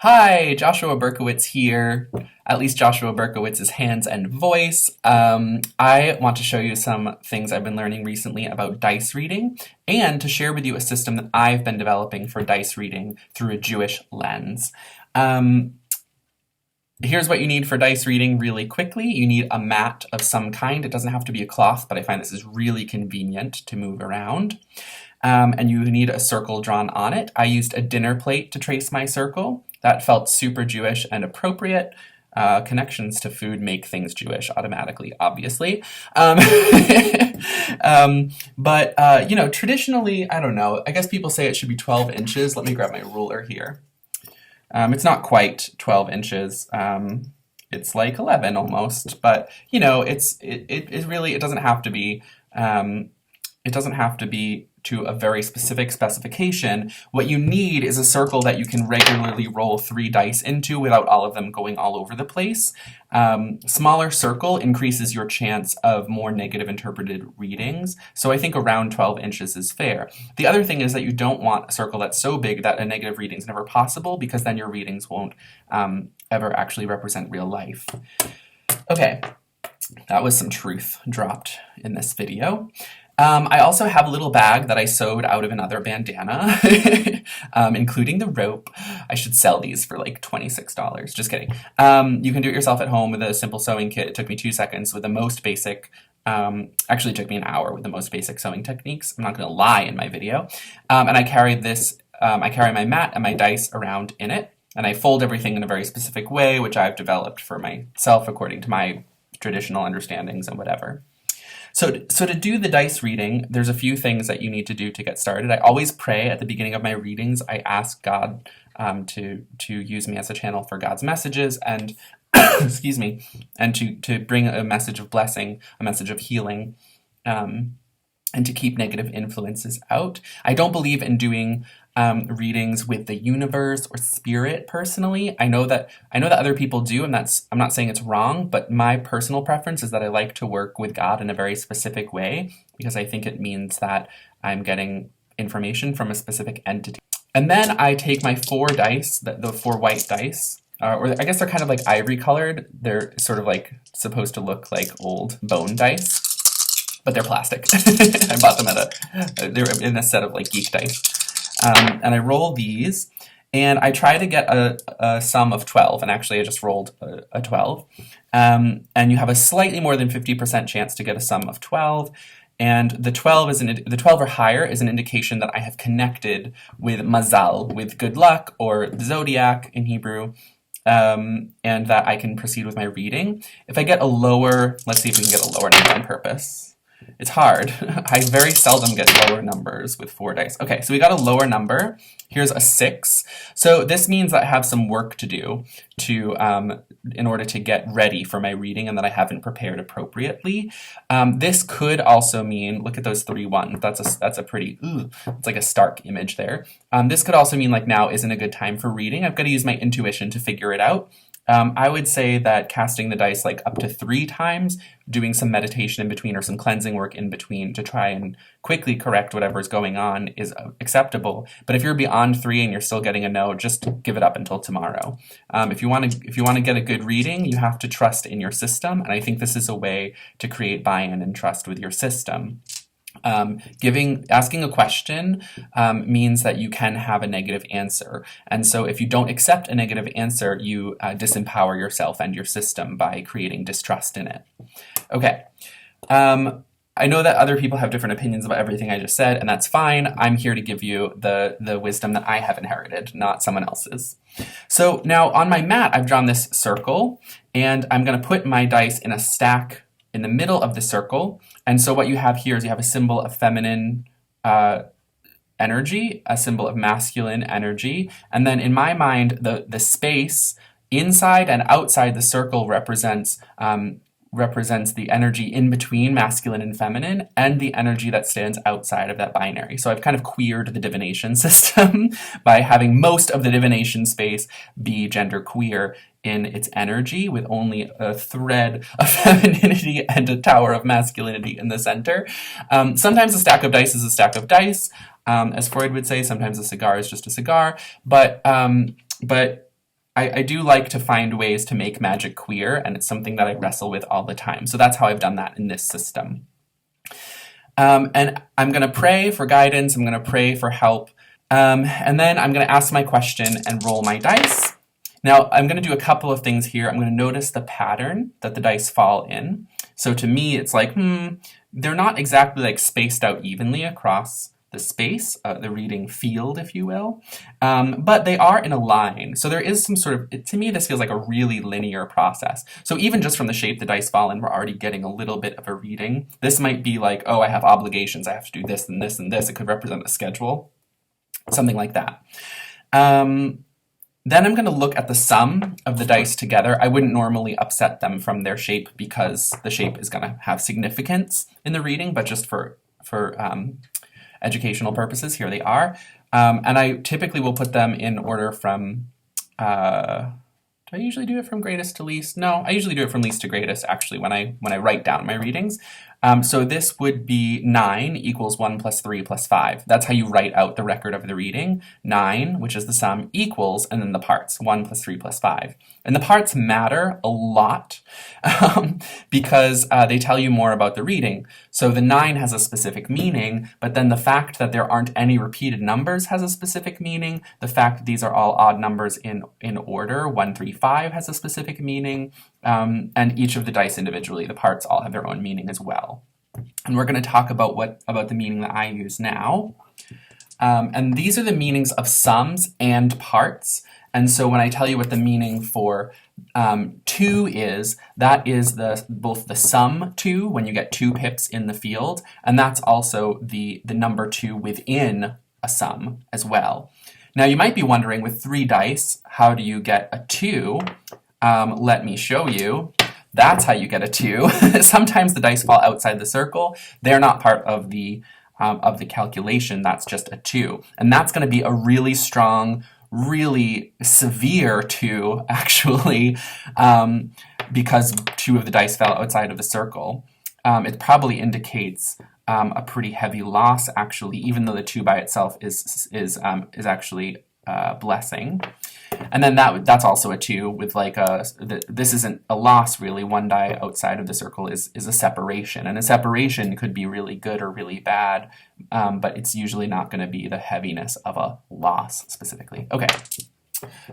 Hi, Joshua Berkowitz here. At least Joshua Berkowitz's hands and voice. I want to show you some things I've been learning recently about dice reading and to share with you a system that I've been developing for dice reading through a Jewish lens. Here's what you need for dice reading really quickly. You need a mat of some kind. It doesn't have to be a cloth, but I find this is really convenient to move around. And you need a circle drawn on it. I used a dinner plate to trace my circle. That felt super Jewish and appropriate. Connections to food make things Jewish automatically, obviously. Traditionally, I don't know, I guess people say it should be 12 inches. Let me grab my ruler here. It's not quite 12 inches. It's like 11 almost, but it doesn't have to be, to a very specific specification. What you need is a circle that you can regularly roll 3 dice into without all of them going all over the place. Smaller circle increases your chance of more negative interpreted readings, so I think around 12 inches is fair. The other thing is that you don't want a circle that's so big that a negative reading is never possible, because then your readings won't ever actually represent real life. Okay, that was some truth dropped in this video. I also have a little bag that I sewed out of another bandana, including the rope. I should sell these for like $26. Just kidding. You can do it yourself at home with a simple sewing kit. It took me 2 seconds with the most basic, actually it took me an hour with the most basic sewing techniques. I'm not going to lie in my video. And I carry my mat and my dice around in it, and I fold everything in a very specific way, which I've developed for myself according to my traditional understandings and whatever. So to do the dice reading, there's a few things that you need to do to get started. I always pray at the beginning of my readings. I ask God to use me as a channel for God's messages and excuse me, and to bring a message of blessing, a message of healing, and to keep negative influences out. I don't believe in doing readings with the universe or spirit personally. I know that other people do, and I'm not saying it's wrong, but my personal preference is that I like to work with God in a very specific way, because I think it means that I'm getting information from a specific entity. And then I take my 4 dice, the 4 white dice, or I guess they're kind of like ivory colored. They're sort of like supposed to look like old bone dice, but they're plastic. I bought them they're in a set of like geek dice. And I roll these, and I try to get a sum of 12, and actually I just rolled a 12. And you have a slightly more than 50% chance to get a sum of 12, and the 12 or higher is an indication that I have connected with mazal, with good luck, or the zodiac in Hebrew, and that I can proceed with my reading. If I get a lower, let's see if we can get a lower number on purpose. It's hard. I very seldom get lower numbers with 4 dice. Okay, so we got a lower number. Here's a 6. So this means that I have some work to do in order to get ready for my reading, and that I haven't prepared appropriately. This could also mean, look at those 3 ones. That's a pretty, it's like a stark image there. This could also mean like now isn't a good time for reading. I've got to use my intuition to figure it out. I would say that casting the dice like up to 3 times, doing some meditation in between or some cleansing work in between to try and quickly correct whatever's going on is acceptable. But if you're beyond 3 and you're still getting a no, just give it up until tomorrow. If you want to get a good reading, you have to trust in your system, and I think this is a way to create buy-in and trust with your system. Asking a question means that you can have a negative answer. And so if you don't accept a negative answer, you disempower yourself and your system by creating distrust in it. Okay. I know that other people have different opinions about everything I just said, and that's fine. I'm here to give you the wisdom that I have inherited, not someone else's. So now on my mat, I've drawn this circle, and I'm going to put my dice in a stack in the middle of the circle. And so what you have here is you have a symbol of feminine energy, a symbol of masculine energy, and then in my mind, the space inside and outside the circle represents the energy in between masculine and feminine, and the energy that stands outside of that binary. So I've kind of queered the divination system by having most of the divination space be genderqueer in its energy, with only a thread of femininity and a tower of masculinity in the center. Sometimes a stack of dice is a stack of dice, as Freud would say. Sometimes a cigar is just a cigar, but I do like to find ways to make magic queer, and it's something that I wrestle with all the time. So that's how I've done that in this system. And I'm going to pray for guidance. I'm going to pray for help. And then I'm going to ask my question and roll my dice. Now, I'm going to do a couple of things here. I'm going to notice the pattern that the dice fall in. So to me, it's like, they're not exactly like spaced out evenly across the space, the reading field, if you will, but they are in a line. So there is some sort of, to me, this feels like a really linear process. So even just from the shape the dice fall in, we're already getting a little bit of a reading. This might be like, oh, I have obligations. I have to do this and this and this. It could represent a schedule, something like that. Then I'm going to look at the sum of the dice together. I wouldn't normally upset them from their shape because the shape is going to have significance in the reading, but just for educational purposes, here they are. And I typically will put them in order from, do I usually do it from greatest to least? No, I usually do it from least to greatest, actually, when I write down my readings. So this would be 9 equals 1 plus 3 plus 5. That's how you write out the record of the reading. 9, which is the sum, equals, and then the parts, 1 plus 3 plus 5. And the parts matter a lot because they tell you more about the reading. So the 9 has a specific meaning, but then the fact that there aren't any repeated numbers has a specific meaning. The fact that these are all odd numbers in order, 1, 3, 5 has a specific meaning. And each of the dice individually, the parts all have their own meaning as well. And we're going to talk about the meaning that I use now. And these are the meanings of sums and parts. And so when I tell you what the meaning for 2 is, that is both the sum 2, when you get 2 pips in the field, and that's also the number 2 within a sum as well. Now you might be wondering, with 3 dice, how do you get a 2? Let me show you. That's how you get a 2. Sometimes the dice fall outside the circle. They're not part of the calculation. That's just a 2. And that's going to be a really strong, really severe 2, actually, because 2 of the dice fell outside of the circle. It probably indicates a pretty heavy loss, actually, even though the 2 by itself is actually a blessing. And then that's also a 2 with like this isn't a loss really. 1 die outside of the circle is a separation, and a separation could be really good or really bad, but it's usually not going to be the heaviness of a loss specifically. Okay.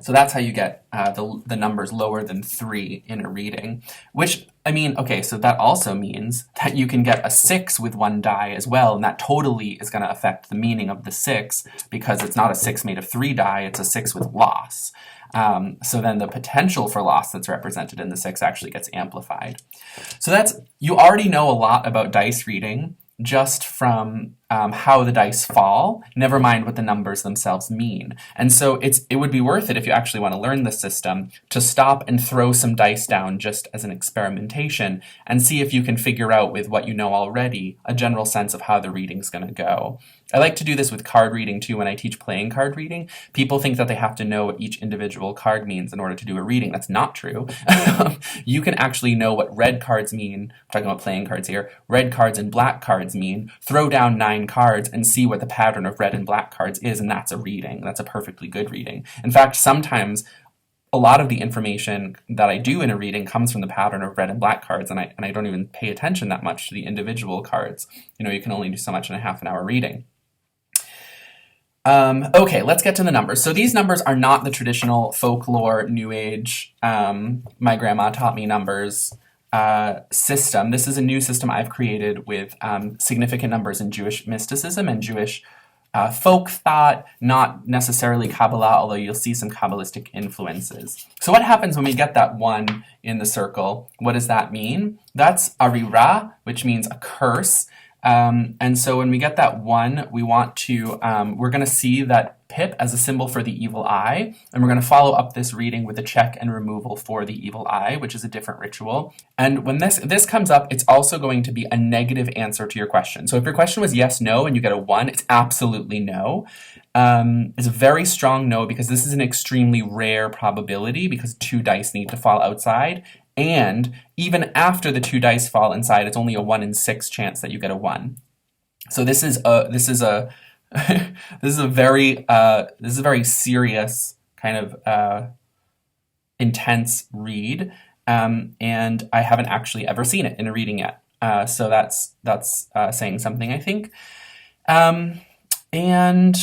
So that's how you get the numbers lower than 3 in a reading, which, I mean, okay, so that also means that you can get a 6 with 1 die as well, and that totally is going to affect the meaning of the 6, because it's not a 6 made of 3 die, it's a 6 with loss. So then the potential for loss that's represented in the 6 actually gets amplified. So you already know a lot about dice reading just from how the dice fall, never mind what the numbers themselves mean. And so it would be worth it, if you actually want to learn the system, to stop and throw some dice down just as an experimentation and see if you can figure out, with what you know already, a general sense of how the reading's going to go. I like to do this with card reading too when I teach playing card reading. People think that they have to know what each individual card means in order to do a reading. That's not true. You can actually know what red cards mean. I'm talking about playing cards here. Red cards and black cards mean. Throw down 9 cards and see what the pattern of red and black cards is, and that's a reading. That's a perfectly good reading. In fact, sometimes a lot of the information that I do in a reading comes from the pattern of red and black cards, and I don't even pay attention that much to the individual cards. You can only do so much in a half an hour reading. Okay, let's get to the numbers. So these numbers are not the traditional folklore, New Age, my grandma taught me numbers system. This is a new system I've created with significant numbers in Jewish mysticism and Jewish folk thought, not necessarily Kabbalah, although you'll see some Kabbalistic influences. So what happens when we get that 1 in the circle? What does that mean? That's arira, which means a curse. And so when we get that 1, we want to, we're going to see that pip as a symbol for the evil eye, and we're going to follow up this reading with a check and removal for the evil eye, which is a different ritual. And when this comes up, it's also going to be a negative answer to your question. So if your question was yes, no, and you get a 1, it's absolutely no. It's a very strong no, because this is an extremely rare probability, because 2 dice need to fall outside. And even after the 2 dice fall inside, it's only a 1 in 6 chance that you get a 1. So this is a very serious kind of intense read, and I haven't actually ever seen it in a reading yet. So that's saying something, I think. And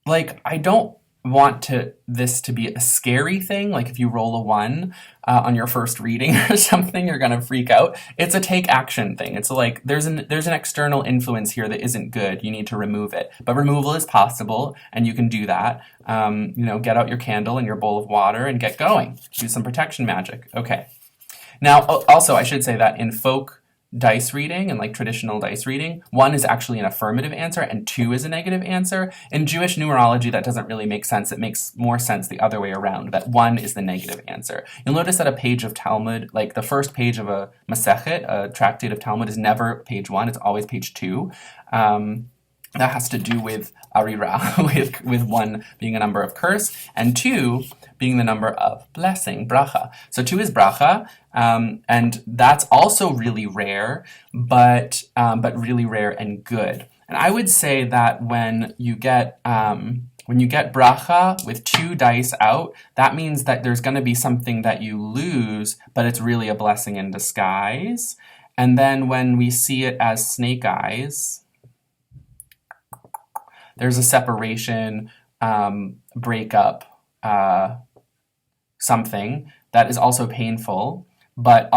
like, I don't want this to be a scary thing. Like, if you roll a 1 on your first reading or something, you're gonna freak out. It's a take action thing. It's like there's an external influence here that isn't good. You need to remove it, but removal is possible, and you can do that. Get out your candle and your bowl of water and get going. Do some protection magic. Okay. Now, also, I should say that in folk dice reading and like traditional dice reading, 1 is actually an affirmative answer and 2 is a negative answer. In Jewish numerology, that doesn't really make sense. It makes more sense the other way around, that 1 is the negative answer. You'll notice that a page of Talmud, like the first page of a Masechet, a tractate of Talmud, is never page 1, it's always page 2. That has to do with Arira, with 1 being a number of curse, and 2 being the number of blessing, bracha. So 2 is bracha, and that's also really rare, but really rare and good. And I would say that when you get bracha with 2 dice out, that means that there's going to be something that you lose, but it's really a blessing in disguise. And then when we see it as snake eyes, there's a separation, breakup, something that is also painful, but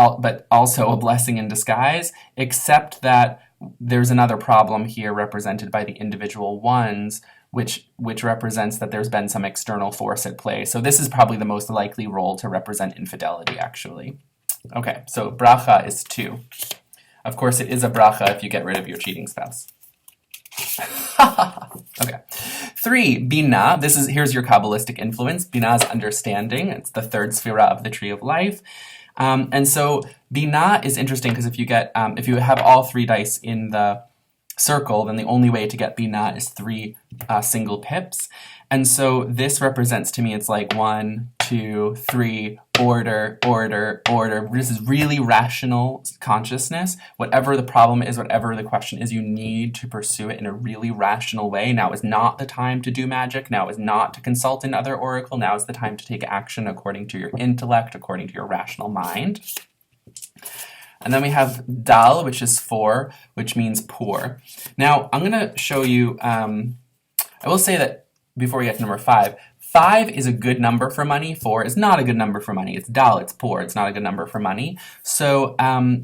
also a blessing in disguise, except that there's another problem here represented by the individual ones, which represents that there's been some external force at play. So this is probably the most likely role to represent infidelity, actually. Okay, so bracha is 2. Of course, it is a bracha if you get rid of your cheating spouse. Okay. 3, Bina. Here's your Kabbalistic influence. Bina is understanding. It's the 3rd sphera of the tree of life. And so Bina is interesting because if you have all 3 dice in the circle, then the only way to get Bina is 3 single pips. And so this represents to me, it's like 1, 2, 3, order, order, order. This is really rational consciousness. Whatever the problem is, whatever the question is, you need to pursue it in a really rational way. Now is not the time to do magic. Now is not to consult another oracle. Now is the time to take action according to your intellect, according to your rational mind. And then we have dal, which is 4, which means poor. Now, I'm going to show you, I will say that before we get to number 5, 5 is a good number for money. 4 is not a good number for money. It's dal, it's poor. It's not a good number for money. So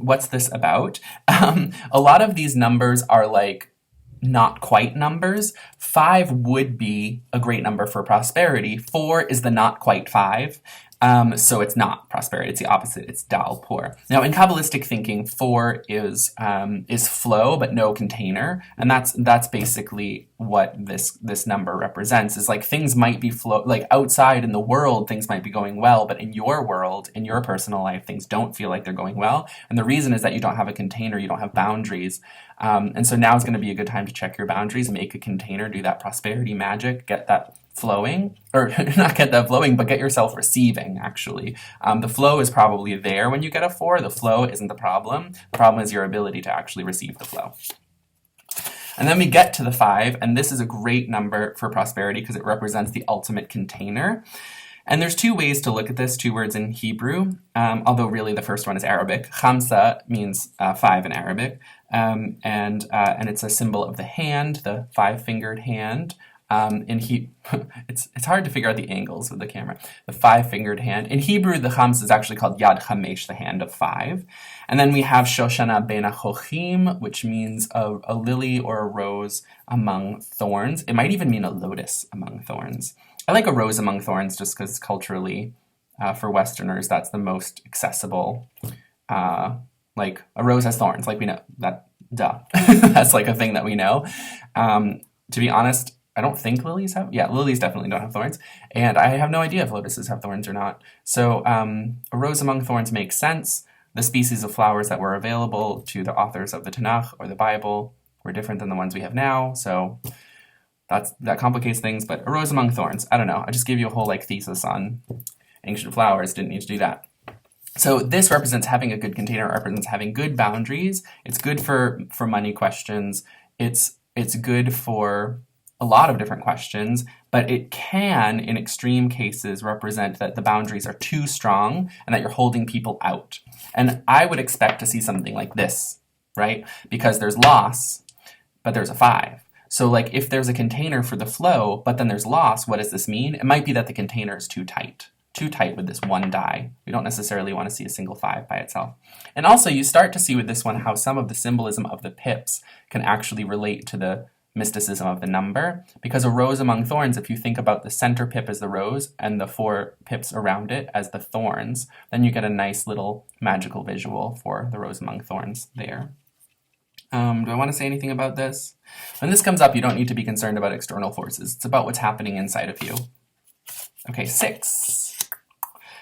what's this about? A lot of these numbers are like not quite numbers. 5 would be a great number for prosperity. 4 is the not quite 5. So it's not prosperity. It's the opposite. It's dal, poor. Now, in Kabbalistic thinking, 4 is flow, but no container, and that's basically what this number represents. Is like things might be flow, like outside in the world, things might be going well, but in your world, in your personal life, things don't feel like they're going well. And the reason is that you don't have a container, you don't have boundaries. And so now is going to be a good time to check your boundaries, make a container, do that prosperity magic, get that flowing, or not get that flowing, but get yourself receiving, actually. The flow is probably there when you get a 4. The flow isn't the problem. The problem is your ability to actually receive the flow. And then we get to the 5, and this is a great number for prosperity because it represents the ultimate container. And there's 2 ways to look at this, 2 words in Hebrew, although really the first one is Arabic. Khamsa means 5 in Arabic, and it's a symbol of the hand, the 5-fingered hand. It's hard to figure out the angles with the camera. The 5-fingered hand. In Hebrew, the Chams is actually called Yad Chamesh, the hand of 5. And then we have Shoshana Ben Achochim, which means a lily or a rose among thorns. It might even mean a lotus among thorns. I like a rose among thorns just because culturally, for Westerners, that's the most accessible. Like a rose has thorns, like we know that. Duh, that's like a thing that we know. To be honest, I don't think lilies have. Yeah, lilies definitely don't have thorns, and I have no idea if lotuses have thorns or not. So a rose among thorns makes sense. The species of flowers that were available to the authors of the Tanakh or the Bible were different than the ones we have now. So that complicates things. But a rose among thorns, I don't know. I just gave you a whole thesis on ancient flowers. Didn't need to do that. So this represents having a good container, represents having good boundaries. It's good for money questions. It's good for a lot of different questions, but it can, in extreme cases, represent that the boundaries are too strong and that you're holding people out. And I would expect to see something like this, right? Because there's loss, but there's a 5. So like if there's a container for the flow, but then there's loss, what does this mean? It might be that the container is too tight with this one die. We don't necessarily want to see a single 5 by itself. And also you start to see with this one how some of the symbolism of the pips can actually relate to the mysticism of the number, because a rose among thorns, if you think about the center pip as the rose and the 4 pips around it as the thorns, then you get a nice little magical visual for the rose among thorns there. Do I want to say anything about this? When this comes up, you don't need to be concerned about external forces. It's about what's happening inside of you. Okay, 6.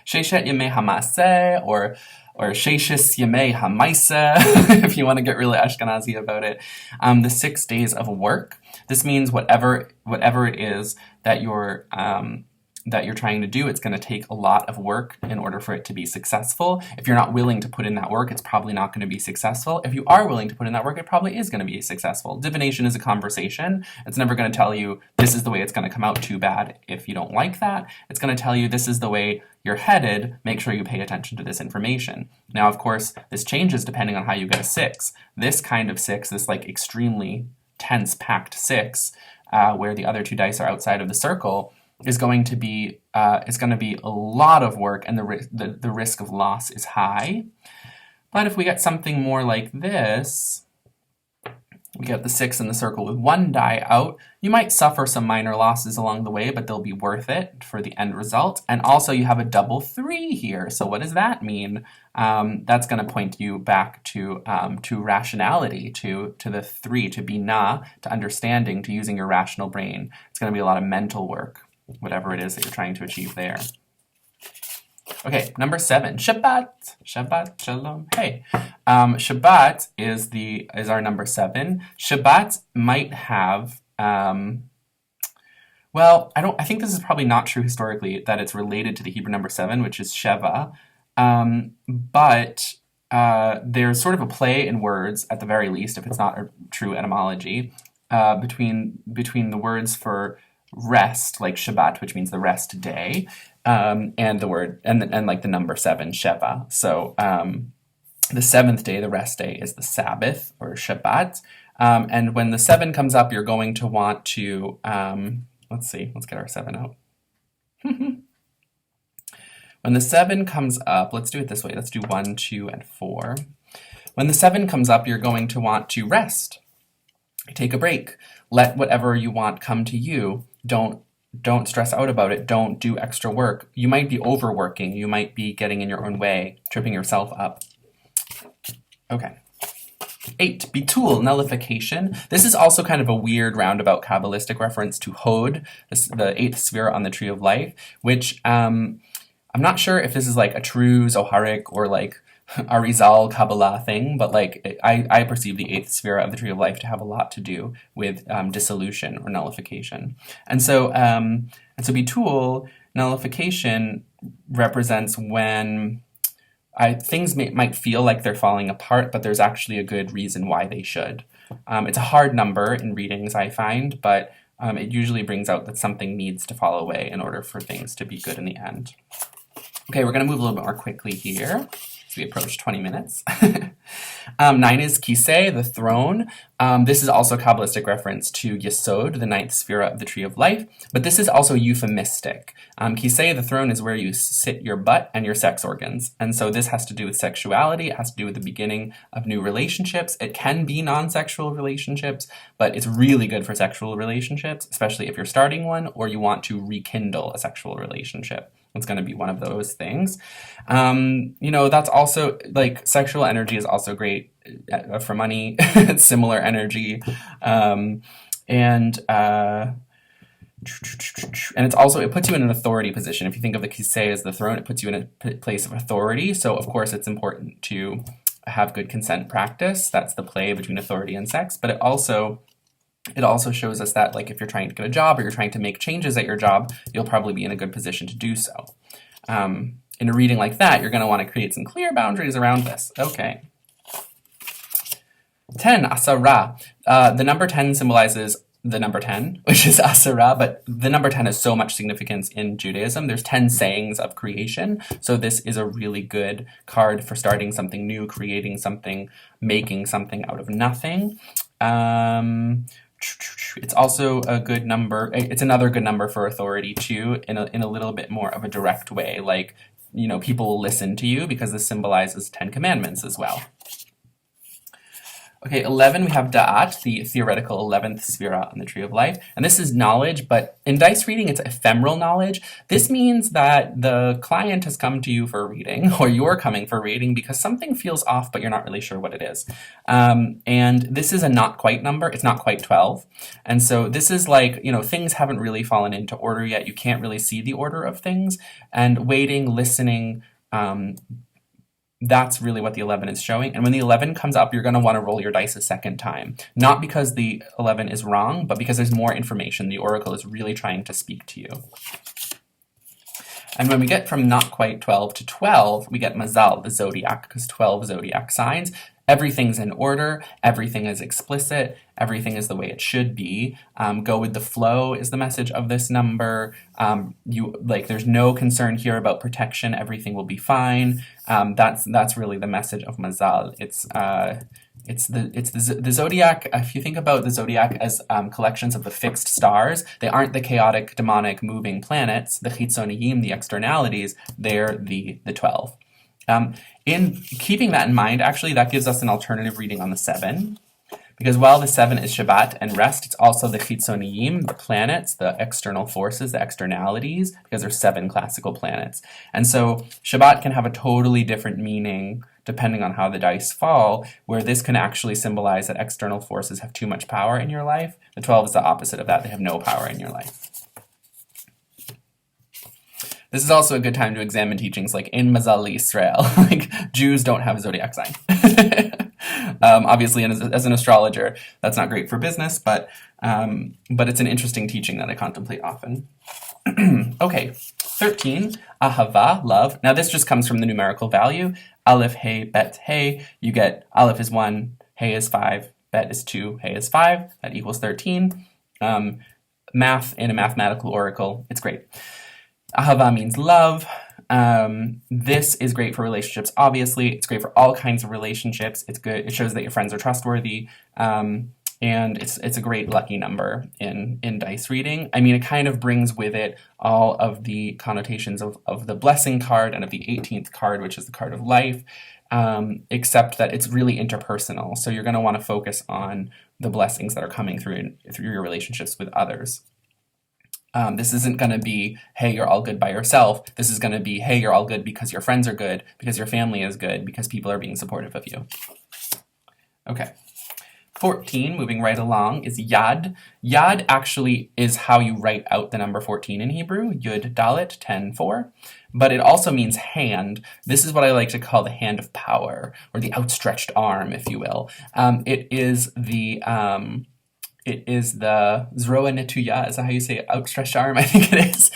Sheishet Yemei Hamase, or Sheishis Yemei Hamaisa, if you want to get really Ashkenazi about it. The 6 days of work. This means whatever it is that you're trying to do, it's going to take a lot of work in order for it to be successful. If you're not willing to put in that work, it's probably not going to be successful. If you are willing to put in that work, it probably is going to be successful. Divination is a conversation. It's never going to tell you this is the way it's going to come out too bad if you don't like that. It's going to tell you this is the way you're headed. Make sure you pay attention to this information. Now, of course, this changes depending on how you get a 6. This kind of 6, this like extremely tense, packed 6, where the other 2 dice are outside of the circle, is going to be a lot of work, and the risk of loss is high. But if we get something more like this, we get the 6 in the circle with 1 die out, you might suffer some minor losses along the way, but they'll be worth it for the end result. And also you have a double 3 here. So what does that mean? That's going to point you back to rationality, to the 3, to bina, to understanding, to using your rational brain. It's going to be a lot of mental work, whatever it is that you're trying to achieve there. Okay, number 7, Shabbat. Shabbat, shalom. Hey, Shabbat is our number 7. Shabbat might have, well, I think this is probably not true historically that it's related to the Hebrew number 7, which is Sheva, but there's sort of a play in words, at the very least, if it's not a true etymology, between the words for rest, like Shabbat, which means the rest day, and the word and like the number 7, Sheva. So the 7th day, the rest day, is the Sabbath or Shabbat. And when the 7 comes up, you're going to want to let's get our 7 out. When the 7 comes up, let's do it this way. Let's do 1, 2, and 4. When the 7 comes up, you're going to want to rest. Take a break. Let whatever you want come to you. Don't stress out about it. Don't do extra work. You might be overworking. You might be getting in your own way, tripping yourself up. Okay. 8, Bitul, nullification. This is also kind of a weird roundabout Kabbalistic reference to Hod, the 8th sphere on the Tree of Life, which I'm not sure if this is like a true Zoharic or like Arizal Kabbalah thing, but like I perceive the 8th sphere of the Tree of Life to have a lot to do with dissolution or nullification. And so Bitul, nullification, represents when things might feel like they're falling apart, but there's actually a good reason why they should. It's a hard number in readings, I find, but it usually brings out that something needs to fall away in order for things to be good in the end. Okay, we're going to move a little bit more quickly here. We approach 20 minutes. 9 is Kisei, the throne. This is also a Kabbalistic reference to Yesod, the 9th sphere of the Tree of Life, but this is also euphemistic. Kisei, the throne, is where you sit your butt and your sex organs. And so this has to do with sexuality. It has to do with the beginning of new relationships. It can be non-sexual relationships, but it's really good for sexual relationships, especially if you're starting one or you want to rekindle a sexual relationship. It's going to be one of those things. That's also, like, sexual energy is also great for money. It's similar energy. And it's also, it puts you in an authority position. If you think of the Kisei as the throne, it puts you in a place of authority. So, of course, it's important to have good consent practice. That's the play between authority and sex. But it also shows us that, like, if you're trying to get a job or you're trying to make changes at your job, you'll probably be in a good position to do so. In a reading like that, you're going to want to create some clear boundaries around this. Okay. 10, Asara. The number 10 symbolizes the number 10, which is Asura, but the number 10 has so much significance in Judaism. There's 10 sayings of creation, so this is a really good card for starting something new, creating something, making something out of nothing. It's also a good number. It's another good number for authority too, in a little bit more of a direct way. Like, people will listen to you because this symbolizes 10 commandments as well. Okay, 11, we have Da'at, the theoretical 11th Sphira on the Tree of Life. And this is knowledge, but in dice reading, it's ephemeral knowledge. This means that the client has come to you for a reading, or you're coming for a reading because something feels off, but you're not really sure what it is. And this is a not quite number. It's not quite 12. And so this is like, things haven't really fallen into order yet. You can't really see the order of things. And waiting, listening, that's really what the 11 is showing. And when the 11 comes up, you're going to want to roll your dice a second time. Not because the 11 is wrong, but because there's more information. The oracle is really trying to speak to you. And when we get from not quite 12 to 12, we get Mazal, the zodiac, because 12 zodiac signs. Everything's in order, everything is explicit, everything is the way it should be. Go with the flow is the message of this number. There's no concern here about protection, everything will be fine. That's really the message of Mazal. It's the zodiac. If you think about the zodiac as collections of the fixed stars, they aren't the chaotic, demonic, moving planets, the chitzoniyim, the externalities, they're the 12. In keeping that in mind, actually, that gives us an alternative reading on the 7. Because while the 7 is Shabbat and rest, it's also the chitzoniyim, the planets, the external forces, the externalities, because there's 7 classical planets. And so Shabbat can have a totally different meaning depending on how the dice fall, where this can actually symbolize that external forces have too much power in your life. The 12 is the opposite of that. They have no power in your life. This is also a good time to examine teachings like in Mazal Yisrael. Like, Jews don't have a zodiac sign. Obviously, as an astrologer, that's not great for business, but it's an interesting teaching that I contemplate often. Okay, 13, Ahava, love. Now this just comes from the numerical value. Aleph, Hey, Bet, Hey. You get Aleph is 1, Hey is 5, Bet is 2, Hey is 5. That equals 13. Math in a mathematical oracle, it's great. Ahava means love. This is great for relationships, obviously. It's great for all kinds of relationships. It's good. It shows that your friends are trustworthy. And it's a great lucky number in dice reading. I mean, it kind of brings with it all of the connotations of the blessing card and of the 18th card, which is the card of life, except that it's really interpersonal. So you're going to want to focus on the blessings that are coming through your relationships with others. This isn't going to be, hey, you're all good by yourself. This is going to be, hey, you're all good because your friends are good, because your family is good, because people are being supportive of you. Okay. 14, moving right along, is Yad. Yad actually is how you write out the number 14 in Hebrew, Yud Dalet 10-4. But it also means hand. This is what I like to call the hand of power, or the outstretched arm, if you will. It is the Zroa Netuya, is that how you say it? Outstretched arm, I think it is.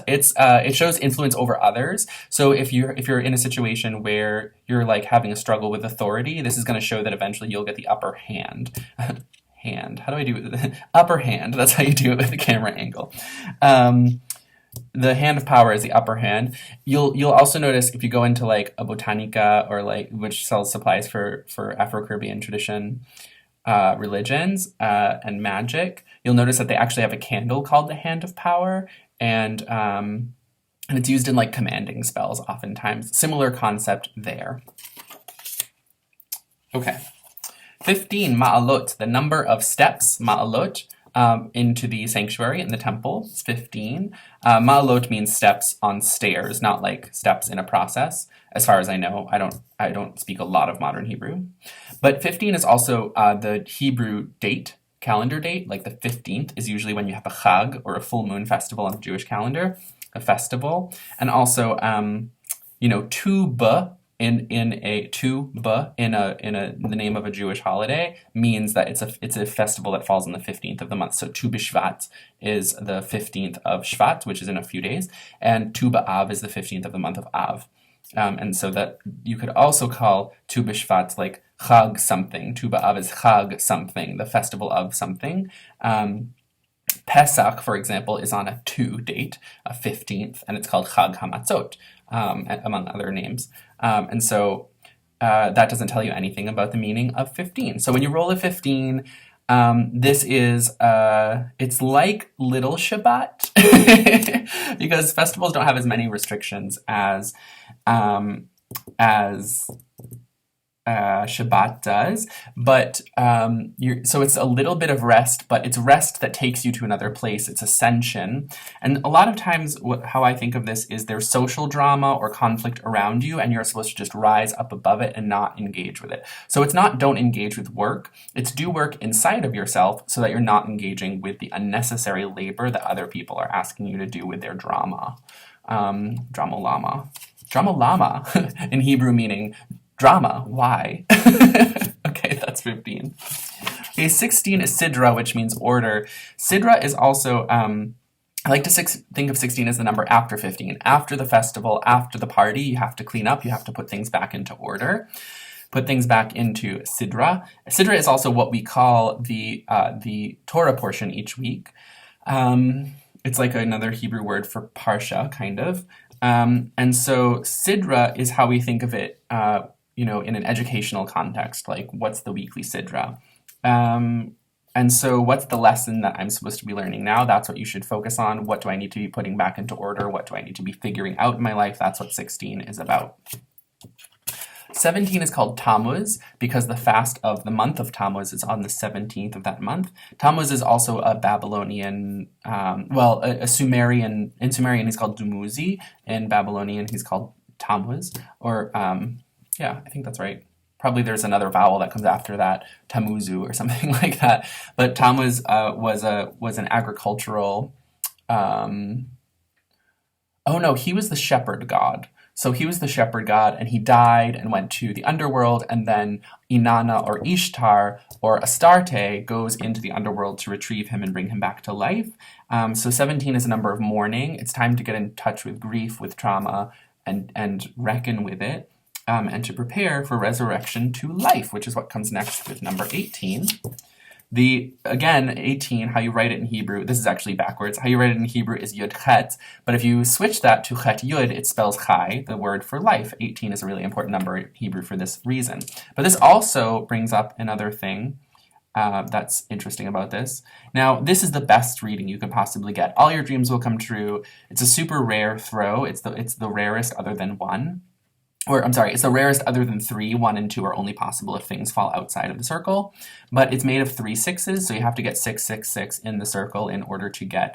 It shows influence over others. So if you're in a situation where you're like having a struggle with authority, this is going to show that eventually you'll get the upper hand. How do I do it? Upper hand. That's how you do it with the camera angle. The hand of power is the upper hand. You'll also notice if you go into like a botanica or like which sells supplies for Afro-Caribbean tradition. Religions and magic, you'll notice that they actually have a candle called the Hand of Power, and it's used in like commanding spells oftentimes. Similar concept there. Okay. 15, Ma'alot, the number of steps, Ma'alot, into the sanctuary in the temple. It's 15. Ma'alot means steps on stairs, not like steps in a process. As far as I know, I don't speak a lot of modern Hebrew. But 15 is also the Hebrew date, calendar date. Like the 15th is usually when you have a Chag, or a full moon festival on the Jewish calendar, a festival. And also, Tu B'Av in the name of a Jewish holiday means that it's a festival that falls on the 15th of the month. So Tu B'Shvat is the 15th of Shvat, which is in a few days, and Tu B'Av is the 15th of the month of Av. And so that you could also call Tu B'Shvat like Chag something. Tu B'Av is Chag something, the festival of something. Pesach, for example, is on a 2 date, a 15th, and it's called Chag Hamatzot, among other names. And so that doesn't tell you anything about the meaning of 15. So when you roll a 15, this is, it's like Little Shabbat, because festivals don't have as many restrictions as Shabbat does, but so it's a little bit of rest, but it's rest that takes you to another place. It's ascension. And a lot of times how I think of this is there's social drama or conflict around you, and you're supposed to just rise up above it and not engage with it. So it's not don't engage with work, it's do work inside of yourself so that you're not engaging with the unnecessary labor that other people are asking you to do with their drama. Drama lama in Hebrew meaning drama. Why? Okay, that's 15. Okay, 16 is Sidra, which means order. Sidra is also, I like to think of 16 as the number after 15. After the festival, after the party, you have to clean up, you have to put things back into order. Put things back into Sidra. Sidra is also what we call the Torah portion each week. It's like another Hebrew word for Parsha, kind of. And so Sidra is how we think of it, in an educational context, like what's the weekly Sidra? And so what's the lesson that I'm supposed to be learning now? That's what you should focus on. What do I need to be putting back into order? What do I need to be figuring out in my life? That's what 16 is about. 17 is called Tammuz because the fast of the month of Tammuz is on the 17th of that month. Tammuz is also a Babylonian, a Sumerian. In Sumerian, he's called Dumuzi. In Babylonian, he's called Tammuz. Or, I think that's right. Probably there's another vowel that comes after that, Tamuzu or something like that. But Tammuz was an agricultural. He was the shepherd god. So he was the shepherd god, and he died and went to the underworld, and then Inanna or Ishtar or Astarte goes into the underworld to retrieve him and bring him back to life. So 17 is a number of mourning. It's time to get in touch with grief, with trauma, and reckon with it, and to prepare for resurrection to life, which is what comes next with number 18. 18, how you write it in Hebrew, this is actually backwards. How you write it in Hebrew is Yud Chet, but if you switch that to Chet Yud, it spells Chai, the word for life. 18 is a really important number in Hebrew for this reason. But this also brings up another thing that's interesting about this. Now, this is the best reading you could possibly get. All your dreams will come true. It's a super rare throw. It's the rarest other than 1. It's the rarest other than 3. 1 and 2 are only possible if things fall outside of the circle. But it's made of 3 6s, so you have to get 6, 6, 6 in the circle in order to get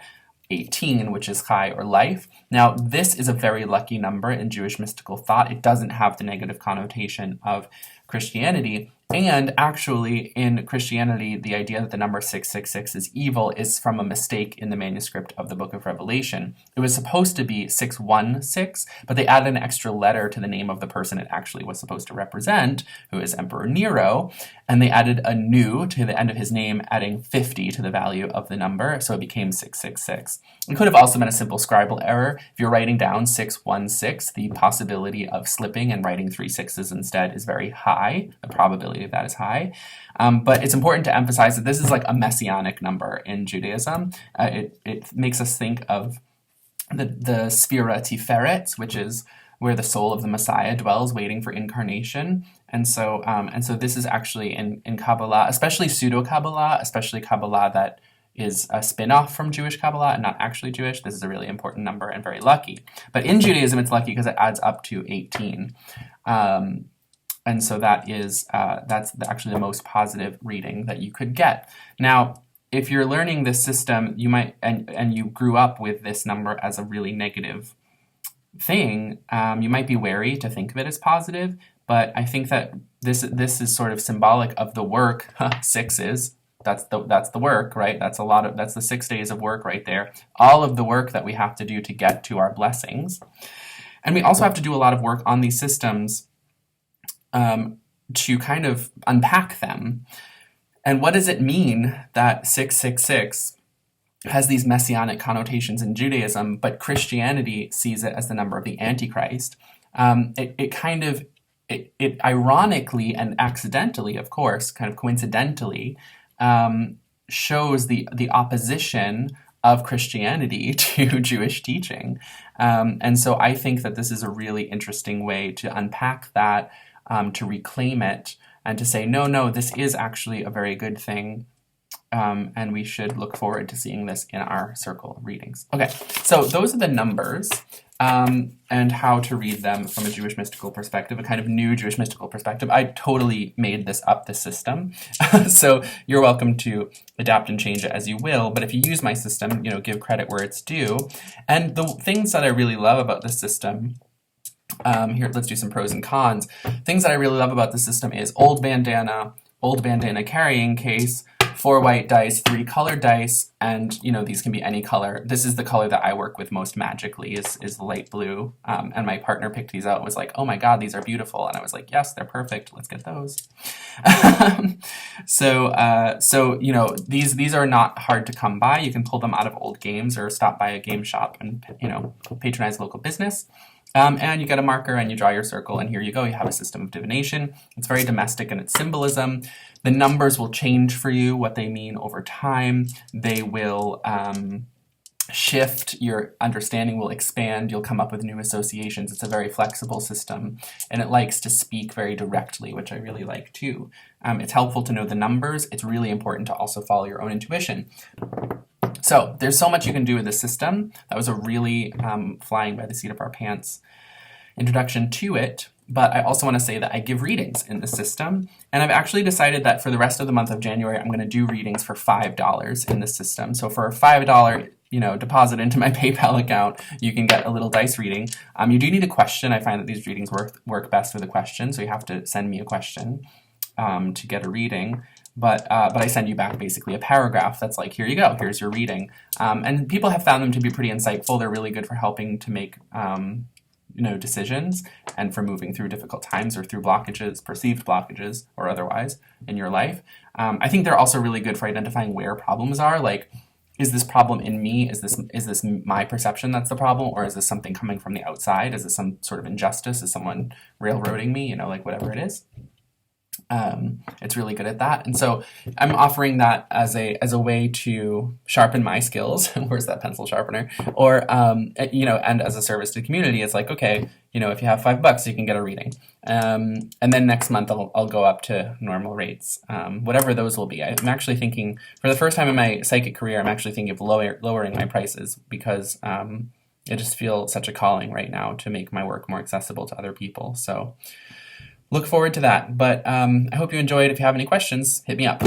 18, which is Chai or life. Now, this is a very lucky number in Jewish mystical thought. It doesn't have the negative connotation of Christianity. And actually, in Christianity, the idea that the number 666 is evil is from a mistake in the manuscript of the book of Revelation. It was supposed to be 616, but they added an extra letter to the name of the person it actually was supposed to represent, who is Emperor Nero, and they added a nu to the end of his name, adding 50 to the value of the number, so it became 666. It could have also been a simple scribal error. If you're writing down 616, the possibility of slipping and writing 3 6s instead is very high. The probability of that is high. But it's important to emphasize that this is like a messianic number in Judaism. It makes us think of the Sphira Tiferet, which is where the soul of the Messiah dwells, waiting for incarnation. And so this is actually in Kabbalah, especially pseudo-Kabbalah, especially Kabbalah that is a spin-off from Jewish Kabbalah and not actually Jewish. This is a really important number and very lucky. But in Judaism, it's lucky because it adds up to 18. And so that's actually the most positive reading that you could get. Now, if you're learning this system, you might, and you grew up with this number as a really negative thing, you might be wary to think of it as positive, but I think that this is sort of symbolic of the work. 6 is. That's the work, right? That's the 6 days of work right there. All of the work that we have to do to get to our blessings. And we also have to do a lot of work on these systems to kind of unpack them. And what does it mean that 666 has these messianic connotations in Judaism, but Christianity sees it as the number of the Antichrist? it kind of it ironically and accidentally, of course, kind of coincidentally, shows the opposition of Christianity to Jewish teaching. And so I think that this is a really interesting way to unpack that, to reclaim it, and to say, no, this is actually a very good thing. And we should look forward to seeing this in our circle readings. Okay, so those are the numbers, and how to read them from a Jewish mystical perspective, a kind of new Jewish mystical perspective. I totally made this system. So you're welcome to adapt and change it as you will, but if you use my system, give credit where it's due. And the things that I really love about this system, here, let's do some pros and cons. Things that I really love about the system is old bandana carrying case, 4 white dice, 3 colored dice, and these can be any color. This is the color that I work with most magically, is light blue. And my partner picked these out and was like, oh my god, these are beautiful. And I was like, yes, they're perfect. Let's get those. So these are not hard to come by. You can pull them out of old games or stop by a game shop and patronize local business. And you get a marker and you draw your circle, and here you go. You have a system of divination. It's very domestic in its symbolism. The numbers will change for you, what they mean over time. They will shift. Your understanding will expand. You'll come up with new associations. It's a very flexible system, and it likes to speak very directly, which I really like too. It's helpful to know the numbers. It's really important to also follow your own intuition. So there's so much you can do with this system. That was a really flying by the seat of our pants introduction to it. But I also want to say that I give readings in the system. And I've actually decided that for the rest of the month of January, I'm going to do readings for $5 in the system. So for a $5 deposit into my PayPal account, you can get a little dice reading. You do need a question. I find that these readings work best with a question. So you have to send me a question to get a reading. But I send you back basically a paragraph that's like, here you go, here's your reading. And people have found them to be pretty insightful. They're really good for helping to make decisions, and for moving through difficult times or through blockages, perceived blockages or otherwise in your life. I think they're also really good for identifying where problems are. Like, is this problem in me? Is this my perception that's the problem? Or is this something coming from the outside? Is this some sort of injustice? Is someone railroading me? Whatever it is. It's really good at that. And so I'm offering that as a way to sharpen my skills. Where's that pencil sharpener? Or, and as a service to the community, it's like, okay, if you have $5, you can get a reading. And then next month I'll go up to normal rates, whatever those will be. I'm actually thinking, for the first time in my psychic career, I'm actually thinking of lowering my prices, because I just feel such a calling right now to make my work more accessible to other people. So look forward to that. But I hope you enjoyed. If you have any questions, hit me up.